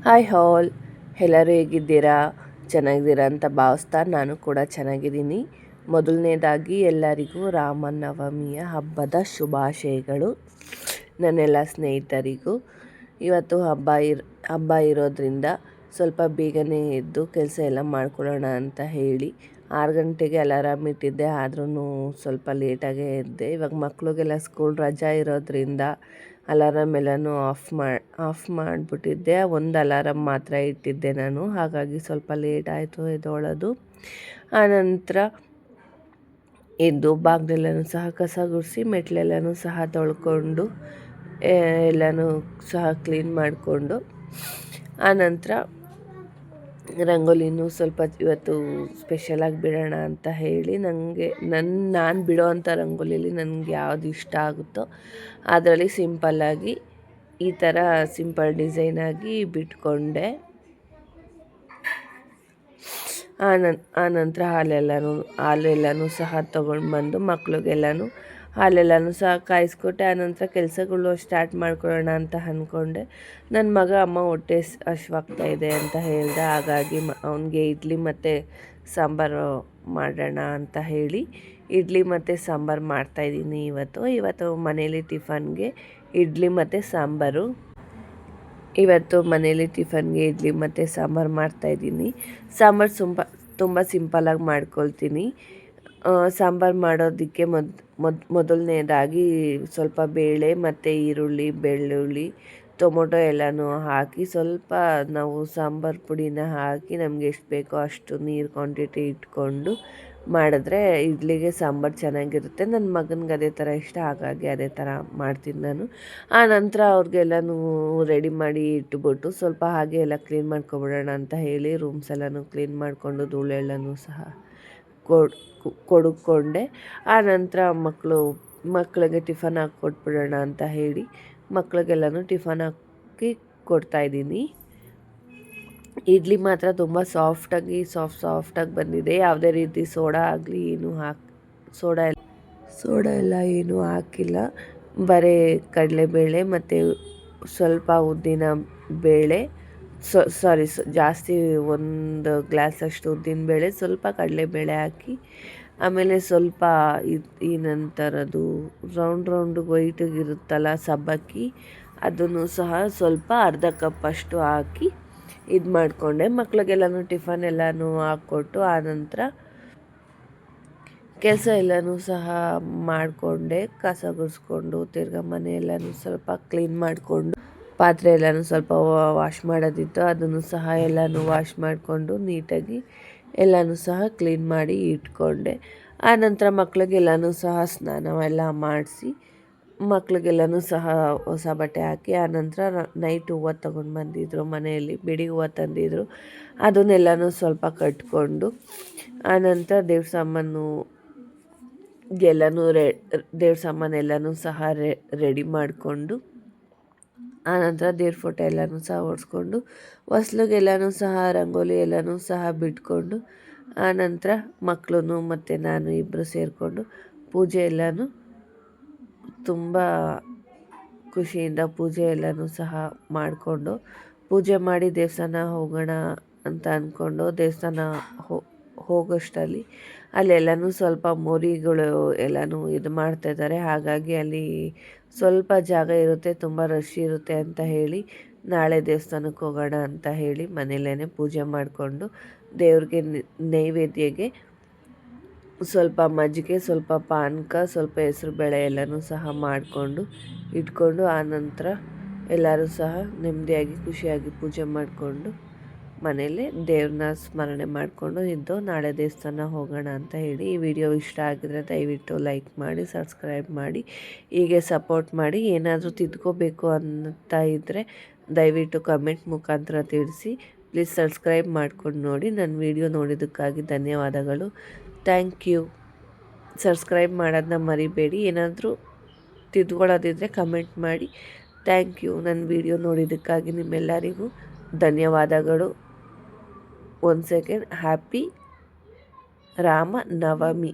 Hi ಹಾಲ್, ಎಲ್ಲರೂ ಹೇಗಿದ್ದೀರಾ? ಚೆನ್ನಾಗಿದ್ದೀರಾ ಅಂತ ಭಾವಿಸ್ತಾ ನಾನು ಕೂಡ ಚೆನ್ನಾಗಿದ್ದೀನಿ. ಮೊದಲನೇದಾಗಿ ಎಲ್ಲರಿಗೂ ರಾಮನವಮಿಯ ಹಬ್ಬದ ಶುಭಾಶಯಗಳು. ನನ್ನೆಲ್ಲ ಸ್ನೇಹಿತರಿಗೂ ಇವತ್ತು ಹಬ್ಬ ಇರೋದ್ರಿಂದ ಸ್ವಲ್ಪ ಬೇಗನೆ ಎದ್ದು ಕೆಲಸ ಎಲ್ಲ ಮಾಡ್ಕೊಳ್ಳೋಣ ಅಂತ ಹೇಳಿ 6 ಗಂಟೆಗೆ ಅಲಾರಾಮ್ ಇಟ್ಟಿದ್ದೆ, ಆದ್ರೂ ಸ್ವಲ್ಪ ಲೇಟಾಗೇ ಎದ್ದೆ. ಇವಾಗ ಮಕ್ಕಳಿಗೆಲ್ಲ ಸ್ಕೂಲ್ ರಜಾ ಇರೋದ್ರಿಂದ ಅಲಾರಾಮ್ ಎಲ್ಲನೂ ಆಫ್ ಮಾಡಿಬಿಟ್ಟಿದ್ದೆ. ಒಂದು ಅಲಾರಾಮ್ ಮಾತ್ರ ಇಟ್ಟಿದ್ದೆ ನಾನು, ಹಾಗಾಗಿ ಸ್ವಲ್ಪ ಲೇಟ್ ಆಯಿತು ಎದ್ದೋಳೋದು. ಆನಂತರ ಎದ್ದು ಬಾಗಿಲೆಲ್ಲನೂ ಸಹ ಕಸ ಗುಡಿಸಿ ಮೆಟ್ಲೆಲ್ಲನೂ ಸಹ ತೊಳ್ಕೊಂಡು ಎಲ್ಲನೂ ಸಹ ಕ್ಲೀನ್ ಮಾಡಿಕೊಂಡು ಆನಂತರ ರಂಗೋಲಿನೂ ಸ್ವಲ್ಪ ಇವತ್ತು ಸ್ಪೆಷಲಾಗಿ ಬಿಡೋಣ ಅಂತ ಹೇಳಿ ನಾನು ಬಿಡೋ ಅಂಥ ರಂಗೋಲಿಯಲ್ಲಿ ನನಗೆ ಯಾವುದು ಇಷ್ಟ ಆಗುತ್ತೋ ಅದರಲ್ಲಿ ಸಿಂಪಲ್ಲಾಗಿ ಈ ಥರ ಸಿಂಪಲ್ ಡಿಸೈನಾಗಿ ಬಿಟ್ಕೊಂಡೆ. ಆನಂತರ ಹಾಲೆಲ್ಲನೂ ಸಹ ತೊಗೊಂಡು ಬಂದು ಮಕ್ಳಿಗೆಲ್ಲನೂ ಹಾಲೆಲ್ಲನೂ ಸಹ ಕಾಯಿಸ್ಕೊಟ್ಟೆ. ಆನಂತರ ಕೆಲಸಗಳು ಸ್ಟಾರ್ಟ್ ಮಾಡ್ಕೊಳ್ಳೋಣ ಅಂತ ಅಂದ್ಕೊಂಡೆ. ನನ್ನ ಮಗ ಅಮ್ಮ ಹೊಟ್ಟೆ ಹಶ್ವಾಗ್ತಾ ಇದೆ ಅಂತ ಹೇಳ್ದೆ, ಹಾಗಾಗಿ ಅವನಿಗೆ ಇಡ್ಲಿ ಮತ್ತು ಸಾಂಬಾರು ಮಾಡೋಣ ಅಂತ ಹೇಳಿ ಇಡ್ಲಿ ಮತ್ತು ಸಾಂಬಾರು ಮಾಡ್ತಾಯಿದ್ದೀನಿ. ಇವತ್ತು ಮನೇಲಿ ಟಿಫನ್ಗೆ ಇಡ್ಲಿ ಮತ್ತು ಸಾಂಬಾರು. ಇಡ್ಲಿ ಮತ್ತು ಸಾಂಬಾರು ಮಾಡ್ತಾಯಿದ್ದೀನಿ. ಸಾಂಬಾರು ತುಂಬ ಸಿಂಪಲ್ಲಾಗಿ ಮಾಡ್ಕೊಳ್ತೀನಿ. ಸಾಂಬಾರು ಮಾಡೋದಕ್ಕೆ ಮೊದಲನೇದಾಗಿ ಸ್ವಲ್ಪ ಬೇಳೆ ಮತ್ತು ಈರುಳ್ಳಿ, ಬೆಳ್ಳುಳ್ಳಿ, ಟೊಮೊಟೊ ಎಲ್ಲನೂ ಹಾಕಿ ಸ್ವಲ್ಪ ನಾವು ಸಾಂಬಾರು ಪುಡಿನ ಹಾಕಿ ನಮಗೆ ಎಷ್ಟು ಬೇಕೋ ಅಷ್ಟು ನೀರು ಕ್ವಾಂಟಿಟಿ ಇಟ್ಕೊಂಡು ಮಾಡಿದ್ರೆ ಇಡ್ಲಿಗೆ ಸಾಂಬಾರು ಚೆನ್ನಾಗಿರುತ್ತೆ. ನನ್ನ ಮಗನಿಗೆ ಅದೇ ಥರ ಇಷ್ಟ, ಹಾಗಾಗಿ ಅದೇ ಥರ ಮಾಡ್ತೀನಿ ನಾನು. ಆನಂತರ ಅವ್ರಿಗೆಲ್ಲನೂ ರೆಡಿ ಮಾಡಿ ಇಟ್ಬಿಟ್ಟು ಸ್ವಲ್ಪ ಹಾಗೆ ಎಲ್ಲ ಕ್ಲೀನ್ ಮಾಡ್ಕೊಬಿಡೋಣ ಅಂತ ಹೇಳಿ ರೂಮ್ಸ್ ಎಲ್ಲನೂ ಕ್ಲೀನ್ ಮಾಡಿಕೊಂಡು ಧೂಳೆಲ್ಲನೂ ಸಹ ಕೊಡುಕೊಂಡೆ. ಆನಂತರ ಮಕ್ಕಳಿಗೆ ಟಿಫನ್ ಹಾಕಿ ಕೊಟ್ಬಿಡೋಣ ಅಂತ ಹೇಳಿ ಮಕ್ಕಳಿಗೆಲ್ಲನೂ ಟಿಫನ್ ಹಾಕಿ ಕೊಡ್ತಾಯಿದ್ದೀನಿ. ಇಡ್ಲಿ ಮಾತ್ರ ತುಂಬ ಸಾಫ್ಟಾಗಿ ಬಂದಿದೆ. ಯಾವುದೇ ರೀತಿ ಸೋಡಾ ಆಗಲಿ ಸೋಡಾ ಎಲ್ಲ ಏನೂ ಹಾಕಿಲ್ಲ. ಬರೀ ಕಡಲೆಬೇಳೆ ಮತ್ತು ಸ್ವಲ್ಪ ಉದ್ದಿನ ಬೇಳೆ, ಜಾಸ್ತಿ 1 ಗ್ಲಾಸಷ್ಟು ಉದ್ದಿನಬೇಳೆ, ಸ್ವಲ್ಪ ಕಡಲೆಬೇಳೆ ಹಾಕಿ ಆಮೇಲೆ ಸ್ವಲ್ಪ ಈ ನಂತರದ್ದು ರೌಂಡ್ ವೈಟಿಗಿರುತ್ತಲ್ಲ ಸಬ್ಬಕ್ಕಿ, ಅದನ್ನು ಸಹ ಸ್ವಲ್ಪ ಅರ್ಧ ಕಪ್ಪಷ್ಟು ಹಾಕಿ ಇದು ಮಾಡಿಕೊಂಡೆ. ಮಕ್ಕಳಿಗೆಲ್ಲನೂ ಟಿಫನ್ ಎಲ್ಲನೂ ಹಾಕ್ಕೊಟ್ಟು ಆನಂತರ ಕೆಲಸ ಎಲ್ಲನೂ ಸಹ ಮಾಡಿಕೊಂಡೆ. ಕಸ ಗುಡಿಸ್ಕೊಂಡು ತಿರ್ಗಾ ಮನೆಯೆಲ್ಲನೂ ಸ್ವಲ್ಪ ಕ್ಲೀನ್ ಮಾಡಿಕೊಂಡು ಪಾತ್ರೆ ಎಲ್ಲನೂ ಸ್ವಲ್ಪ ವಾಶ್ ಮಾಡೋದಿತ್ತು, ಅದನ್ನು ಸಹ ಎಲ್ಲನೂ ವಾಶ್ ಮಾಡಿಕೊಂಡು ನೀಟಾಗಿ ಎಲ್ಲನೂ ಸಹ ಕ್ಲೀನ್ ಮಾಡಿ ಇಟ್ಕೊಂಡೆ. ಆನಂತರ ಮಕ್ಕಳಿಗೆಲ್ಲನೂ ಸಹ ಸ್ನಾನವೆಲ್ಲ ಮಾಡಿಸಿ ಮಕ್ಕಳಿಗೆಲ್ಲನೂ ಸಹ ಹೊಸ ಬಟ್ಟೆ ಹಾಕಿ ಆನಂತರ ನೈಟ್ ಹೂವು ತೊಗೊಂಡು ಬಂದಿದ್ದರು, ಮನೆಯಲ್ಲಿ ಬಿಡಿ ಹೂವು ತಂದಿದ್ದರು, ಅದನ್ನೆಲ್ಲನೂ ಸ್ವಲ್ಪ ಕಟ್ಕೊಂಡು ಆನಂತರ ದೇವ್ರ ಸಾಮಾನೆಲ್ಲನೂ ಸಹ ರೆಡಿ ಮಾಡಿಕೊಂಡು ಆನಂತರ ದೇವ್ರ ಫೋಟೋ ಎಲ್ಲನೂ ಸಹ ಒರೆಸ್ಕೊಂಡು ಹೊಸ್ಲಿಗೆಲ್ಲನೂ ಸಹ ರಂಗೋಲಿ ಎಲ್ಲನೂ ಸಹ ಬಿಟ್ಕೊಂಡು ಆನಂತರ ಮಕ್ಕಳು ಮತ್ತು ನಾನು ಇಬ್ಬರು ಸೇರಿಕೊಂಡು ಪೂಜೆ ಎಲ್ಲನೂ ತುಂಬ ಖುಷಿಯಿಂದ ಪೂಜೆ ಎಲ್ಲನೂ ಸಹ ಮಾಡಿಕೊಂಡು ಪೂಜೆ ಮಾಡಿ ದೇವಸ್ಥಾನ ಹೋಗೋಣ ಅಂತ ಅಂದ್ಕೊಂಡು ದೇವಸ್ಥಾನ ಹೋಗೋಷ್ಟರಲ್ಲಿ ಅಲ್ಲೆಲ್ಲನೂ ಸ್ವಲ್ಪ ಮೋರಿಗಳು ಎಲ್ಲನೂ ಇದು ಮಾಡ್ತಾಯಿದ್ದಾರೆ. ಹಾಗಾಗಿ ಅಲ್ಲಿ ಸ್ವಲ್ಪ ಜಾಗ ಇರುತ್ತೆ, ತುಂಬ ರಶ್ ಇರುತ್ತೆ ಅಂತ ಹೇಳಿ ನಾಳೆ ದೇವಸ್ಥಾನಕ್ಕೆ ಹೋಗೋಣ ಅಂತ ಹೇಳಿ ಮನೆಯಲ್ಲೇ ಪೂಜೆ ಮಾಡಿಕೊಂಡು ದೇವ್ರಿಗೆ ನೈವೇದ್ಯಗೆ ಸ್ವಲ್ಪ ಮಜ್ಜಿಗೆ, ಸ್ವಲ್ಪ ಪಾನಕ, ಸ್ವಲ್ಪ ಹೆಸರುಬೇಳೆ ಎಲ್ಲನೂ ಸಹ ಮಾಡಿಕೊಂಡು ಇಟ್ಕೊಂಡು ಆನಂತರ ಎಲ್ಲರೂ ಸಹ ನೆಮ್ಮದಿಯಾಗಿ ಖುಷಿಯಾಗಿ ಪೂಜೆ ಮಾಡಿಕೊಂಡು ಮನೇಲಿ ದೇವ್ರನ್ನ ಸ್ಮರಣೆ ಮಾಡಿಕೊಂಡು ಇದ್ದು ನಾಳೆ ದೇವಸ್ಥಾನ ಹೋಗೋಣ ಅಂತ ಹೇಳಿ. ಈ ವಿಡಿಯೋ ಇಷ್ಟ ಆಗಿದ್ರೆ ದಯವಿಟ್ಟು ಲೈಕ್ ಮಾಡಿ, ಸಬ್ಸ್ಕ್ರೈಬ್ ಮಾಡಿ, ಹೀಗೆ ಸಪೋರ್ಟ್ ಮಾಡಿ. ಏನಾದರೂ ತಿದ್ಕೋಬೇಕು ಅಂತ ಇದ್ದರೆ ದಯವಿಟ್ಟು ಕಮೆಂಟ್ ಮುಖಾಂತರ ತಿಳಿಸಿ. ಪ್ಲೀಸ್ ಸಬ್ಸ್ಕ್ರೈಬ್ ಮಾಡ್ಕೊಂಡು ನೋಡಿ. ನನ್ನ ವಿಡಿಯೋ ನೋಡಿದ್ದಕ್ಕಾಗಿ ಧನ್ಯವಾದಗಳು. Thank you. ಸಬ್ಸ್ಕ್ರೈಬ್ ಮಾಡೋದನ್ನ ಮರಿಬೇಡಿ. ಏನಾದರೂ ತಿದ್ಕೊಳ್ಳೋದಿದ್ದರೆ ಕಮೆಂಟ್ ಮಾಡಿ. Thank you. ನನ್ನ ವಿಡಿಯೋ ನೋಡಿದ್ದಕ್ಕಾಗಿ ನಿಮ್ಮೆಲ್ಲರಿಗೂ ಧನ್ಯವಾದಗಳು. 1 ಸೆಕೆಂಡ್. ಹ್ಯಾಪಿ ರಾಮನವಮಿ.